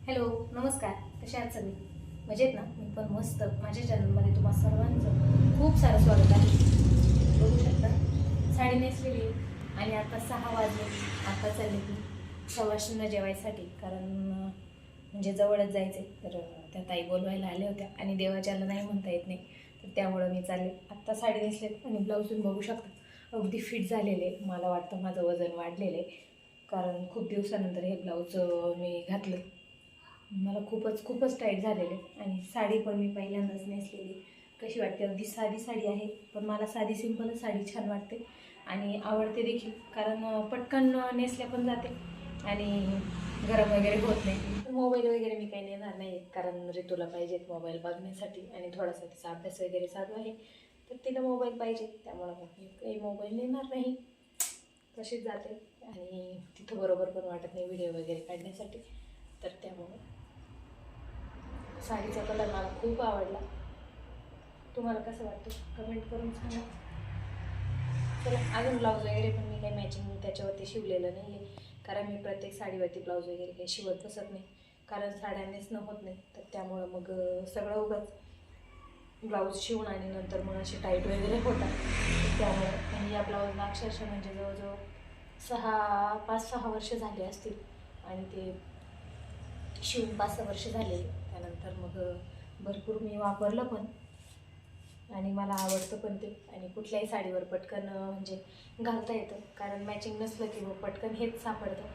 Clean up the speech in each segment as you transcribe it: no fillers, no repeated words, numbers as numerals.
Hello, नमस्कार. कसे आहात सगळे? मजेत ना? मी पण मस्त. माझ्या चॅनलमध्ये तुम्हा सर्वांचं खूप सारं स्वागत आहे. बघू शकता साडी नेसलेली आहे आणि आता 6 वाजले. आता चालले की सवाष्णींना जेवायसाठी, कारण म्हणजे जवळच जायचे. तर त्या ताई बोलवायला आल्या होत्या आणि देवाच्याला नाही म्हणता येत नाही, तर त्यामुळं मी चालले. आत्ता साडी नेसले आणि ब्लाऊज बघू शकता अगदी फिट झालेले. मला वाटतं माझं वजन वाढलेलं आहे, कारण खूप दिवसानंतर हे ब्लाऊज मी घातलं. मला खूपच टाईट झालेले. आणि साडी पण मी पहिल्यांदाच नेसलेली. कशी वाटते? अगदी साधी साडी आहे, पण मला साधी सिंपलच साडी छान वाटते आणि आवडते देखील, कारण पटकन नेसल्या पण जाते आणि गरम वगैरे होत नाही. मोबाईल वगैरे मी काही नेणार नाही, कारण ऋतूला पाहिजेत मोबाईल बघण्यासाठी आणि थोडासा तिचा अभ्यास वगैरे चालू आहे, तर तिला मोबाईल पाहिजे. त्यामुळं मग मी काही मोबाईल नेणार नाही, तशीच जाते. आणि तिथं बरोबर पण वाटत नाही व्हिडिओ वगैरे काढण्यासाठी, तर त्यामुळं साडीचा कलर मला खूप आवडला. तुम्हाला कसं वाटतं कमेंट करून सांगा. चला, अजून ब्लाऊज वगैरे पण मी काही मॅचिंग त्याच्यावरती शिवलेलं नाही आहे, कारण मी प्रत्येक साडीवरती ब्लाऊज वगैरे काही शिवत बसत नाही, कारण साड्या नेसणं होत नाही. तर त्यामुळं मग सगळं उगाच ब्लाऊज शिवून आणि नंतर मग असे टाईट वगैरे होतात. त्यामुळं आणि या ब्लाऊजला अक्षरशः म्हणजे जवळजवळ 5-6 वर्ष झाले असतील आणि ते शिवून 5-6 वर्ष झाले. त्यानंतर मग भरपूर मी वापरलं पण आणि मला आवडतं पण ते. आणि कुठल्याही साडीवर पटकन म्हणजे घालता येतं, कारण मॅचिंग नसलं की मग पटकन हेच सापडतं.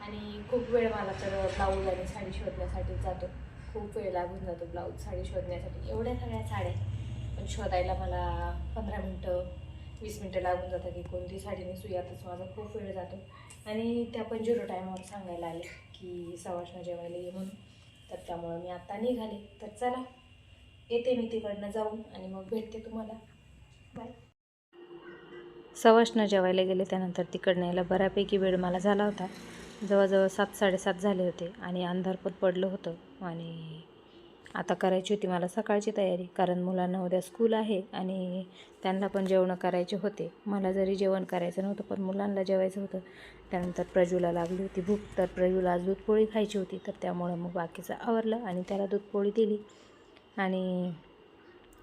आणि खूप वेळ मला तर ब्लाऊज आणि साडी शोधण्यासाठी जातो. खूप वेळ लागून जातो ब्लाऊज साडी शोधण्यासाठी. एवढ्या सगळ्या साड्या पण शोधायला मला 15 मिनटं 20 मिनटं लागून जातात की कोणती साडी नेसू, यातच माझा खूप वेळ जातो. आणि त्या पण 0 टायमावर सांगायला आले की सवाष्ण जेवायला ये म्हणून, तर त्यामुळं मी आत्ता निघाले. तर चला, येते मी तिकडनं जाऊन आणि मग भेटते तुम्हाला. बाय. सवाष्ण जेवायला गेले, त्यानंतर तिकडनं यायला बऱ्यापैकी वेळ मला झाला होता. जवळजवळ 7-7:30 झाले होते आणि अंधार पण पडलं होतं. आणि आता करायची होती मला सकाळची तयारी, कारण मुलांना उद्या स्कूल आहे आणि त्यांना पण जेवणं करायचे होते. मला जरी जेवण करायचं नव्हतं, पण मुलांना जेवायचं होतं. त्यानंतर प्रजूला लागली होती भूक, तर प्रजूला आज दूधपोळी खायची होती, तर त्यामुळं मग बाकीचं आवरलं आणि त्याला दूधपोळी दिली. आणि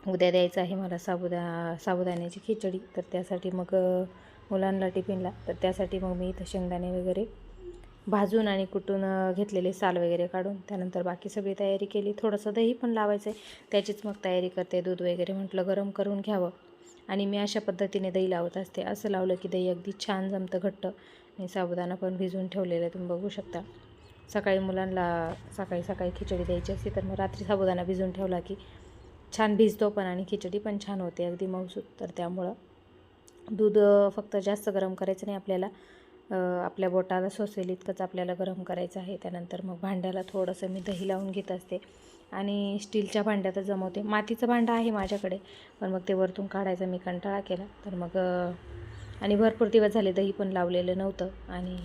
उद्या द्यायचं आहे मला साबुदाण्याची खिचडी, तर त्यासाठी मग मुलांना टिफिनला, तर त्यासाठी मग मी इथं शेंगदाणे वगैरे भाजून आणि कुटून घेतलेले, साल वगैरे काढून. त्यानंतर बाकी सगळी तयारी केली. थोडंसं दही पण लावायचं आहे, त्याचीच मग तयारी करते. दूध वगैरे म्हटलं गरम करून घ्यावं, आणि मी अशा पद्धतीने दही लावत असते. असं लावलं की दही अगदी छान जमतं, घट्ट. आणि साबुदाणा पण भिजवून ठेवलेला आहे, तुम्ही बघू शकता. सकाळी मुलांना सकाळी खिचडी द्यायची असते, तर मग रात्री साबुदाणा भिजवून ठेवला की छान भिजतो पण आणि खिचडी पण छान होते, अगदी मऊसूत. तर त्यामुळं दूध फक्त जास्त गरम करायचं नाही आपल्याला, आपल्या बोटाला सोसेल इतकंच आपल्याला गरम करायचं आहे. त्यानंतर मग भांड्याला थोडंसं मी दही लावून घेत असते आणि स्टीलच्या भांड्यातच जमवते. मातीचं भांडं आहे माझ्याकडे, पण मग ते वरतून काढायचा मी कंटाळा केला. तर मग आणि भरपूर दिवस झाले दही पण लावलेलं नव्हतं. आणि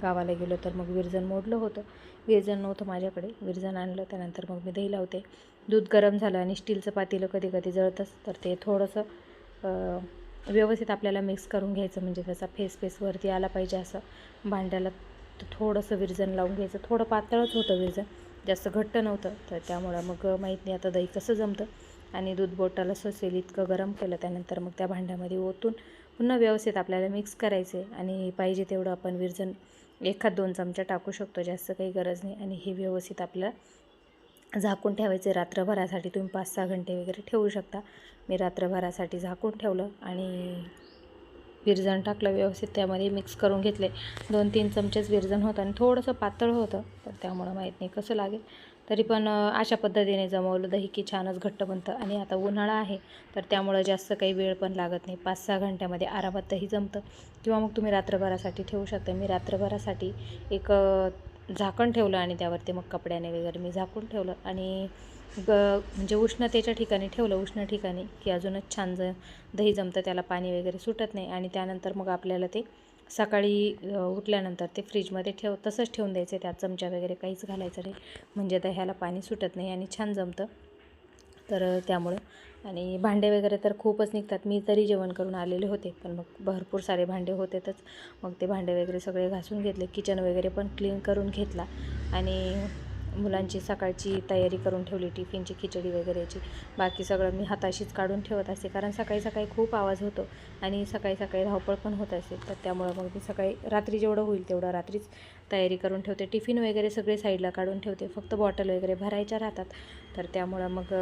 गावाला गेलो तर मग विरजण मोडलं होतं, विरजण नव्हतं माझ्याकडे, विरजण आणलं. त्यानंतर मग मी दही लावते. दूध गरम झालं आणि स्टीलचं पातेलं कधी कधी जळतंच, तर ते थोडंसं व्यवस्थित आपल्याला मिक्स करून घ्यायचं, म्हणजे त्याचा फेस वरती आला पाहिजे असं भांड्याला. थोडंसं विरजण लावून घ्यायचं. थोडं पातळच होतं विरजण, जास्त घट्ट नव्हतं. तर त्यामुळं मग माहीत नाही आता दही कसं जमतं. आणि दूध बोटाला सोसेल इतकं गरम केलं. त्यानंतर मग त्या भांड्यामध्ये ओतून पुन्हा व्यवस्थित आपल्याला मिक्स करायचे. आणि पाहिजे तेवढं आपण विरजण 1-2 चमचा टाकू शकतो, जास्त काही गरज नाही. आणि हे व्यवस्थित आपल्याला झाकून ठेवायचे रात्रभरासाठी. तुम्ही 5-6 घंटे वगैरे ठेवू शकता. मी रात्रभरासाठी झाकून ठेवलं आणि विरजण टाकलं, व्यवस्थित त्यामध्ये मिक्स करून घेतले. 2-3 चमचेच विरजण होतं आणि थोडंसं पातळ होतं, तर त्यामुळं माहीत नाही कसं लागेल. तरी पण अशा पद्धतीने जमवलं दही की छानच घट्ट बनतं. आणि आता उन्हाळा आहे, तर त्यामुळं जास्त काही वेळ पण लागत नाही. 5-6 घंट्यामध्ये आरामात दही जमतं. किंवा मग तुम्ही रात्रभरासाठी ठेवू शकता. मी रात्रभरासाठी एक झाकण ठेवलं आणि त्यावरती मग कपड्याने वगैरे मी झाकून ठेवलं. आणि म्हणजे उष्णतेच्या ठिकाणी ठेवलं, उष्ण ठिकाणी, की अजूनच छान दही जमतं, त्याला पाणी वगैरे सुटत नाही. आणि त्यानंतर मग आपल्याला ते सकाळी उठल्यानंतर ते फ्रीजमध्ये तसंच ठेवून द्यायचं. त्यात चमचा वगैरे काहीच घालायचं नाही, म्हणजे दह्याला पाणी सुटत नाही आणि छान जमतं. तर त्यामुळं. आणि भांडे वगैरे तर खूपच निघतात. मी तरी जेवण करून आलेले होते, पण मग भरपूर सारे भांडे होतेच. मग ते भांडे वगैरे सगळे घासून घेतले. किचन वगैरे पण क्लीन करून घेतला. आणि मुलांची सकाळची तयारी करून ठेवली, टिफिनची खिचडी वगैरेची. बाकी सगळं मी हाताशीच काढून ठेवत असते, कारण सकाळी सकाळी खूप आवाज होतो आणि सकाळी सकाळी धावपळ पण होत असते. तर त्यामुळं मग मी सकाळी रात्री जेवढं होईल तेवढं रात्रीच तयारी करून ठेवते. टिफिन वगैरे सगळे साईडला काढून ठेवते, फक्त बॉटल वगैरे भरायच्या राहतात. तर त्यामुळं मग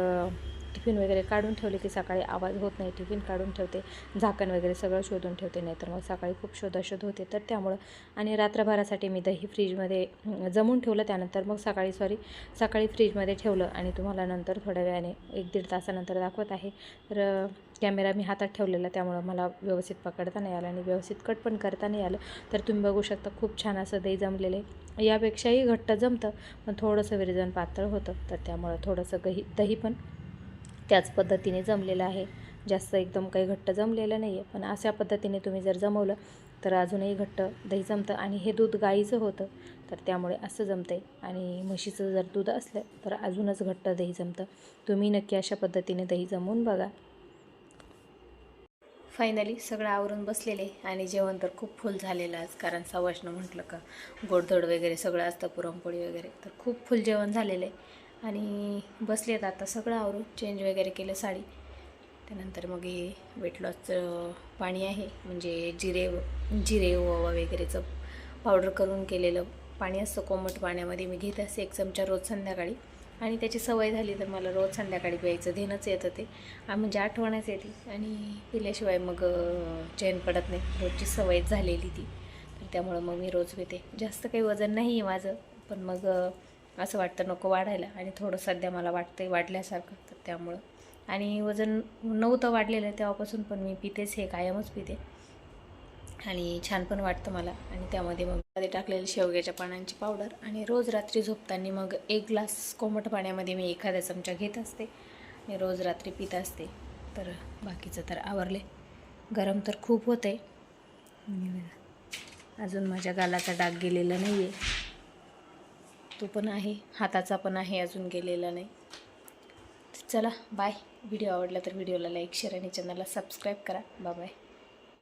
टिफिन वगैरे काढून ठेवले की सकाळी आवाज होत नाही. टिफिन काढून ठेवते, झाकण वगैरे सगळं शोधून ठेवते, नाहीतर मग सकाळी खूप शोधाशोध होते. तर त्यामुळं आणि रात्रभरासाठी मी दही फ्रीजमध्ये जमवून ठेवलं. त्यानंतर मग सकाळी फ्रीजमध्ये ठेवलं आणि तुम्हाला नंतर थोड्या वेळाने 1-1.5 तासानंतर दाखवत आहे. तर कॅमेरा मी हातात ठेवलेला, त्यामुळं मला व्यवस्थित पकडता नाही आलं आणि व्यवस्थित कट पण करता नाही आलं. तर तुम्ही बघू शकता खूप छान असं दही जमलेलं आहे. यापेक्षाही घट्ट जमतं, पण थोडंसं विरजण पातळ होतं. तर त्यामुळं थोडंसं दही पण त्याच पद्धतीने जमलेलं आहे. जास्त एकदम काही घट्ट जमलेलं नाही आहे, पण अशा पद्धतीने तुम्ही जर जमवलं तर अजूनही घट्ट दही जमतं. आणि हे दूध गाईचं होतं, तर त्यामुळे असं जमतं आहे. आणि म्हशीचं जर दूध असलं तर अजूनच घट्ट दही जमतं. तुम्ही नक्की अशा पद्धतीने दही जमवून बघा. फायनली सगळं आवरून बसलेले आणि जेवण तर खूप फुल झालेलं आज, कारण सवाष्ण म्हटलं का गोडधोड वगैरे सगळं असतं, पुरणपोळी वगैरे. तर खूप फुल जेवण झालेलं आहे आणि बसलेत आता सगळं आवरून. चेंज वगैरे केलं साडी. त्यानंतर मग हे वेट लॉसचं पाणी आहे, म्हणजे जिरे ओवा वगैरेचं पावडर करून केलेलं पाणी असतं. कोमट पाण्यामध्ये मी घेत असते 1 चमचा रोज संध्याकाळी. आणि त्याची सवय झाली तर मला रोज संध्याकाळी प्यायचं ध्यानच येतं ते, म्हणजे आठवणच येते. आणि पिल्याशिवाय मग चैन पडत नाही, रोजची सवय झालेली ती. तर त्यामुळं मग मी रोज पिते. जास्त काही वजन नाही आहे माझं, पण मग असं वाटतं नको वाढायला, आणि थोडं सध्या मला वाटतं वाढल्यासारखं. तर त्यामुळं, आणि वजन नव्हतं वाढलेलं तेव्हापासून, पण मी पितेच, हे कायमच पिते आणि छान पण वाटतं मला. आणि त्यामध्ये मग टाकलेलं शेवग्याच्या पानांची पावडर. आणि रोज रात्री झोपताना मग 1 ग्लास कोमट पाण्यामध्ये मी एखादा चमचा घेत असते आणि रोज रात्री पित असते. तर बाकीचं तर आवरले. गरम तर खूप होतं आहे. अजून माझ्या गालाचा डाग गेलेला नाही आहे, तो पण आहे. हाताचा पण आहे, अजून गेलेला नाही. चला बाय. व्हिडिओ आवडला तर व्हिडिओला लाईक, शेअर आणि चॅनलला सबस्क्राईब करा. बाय.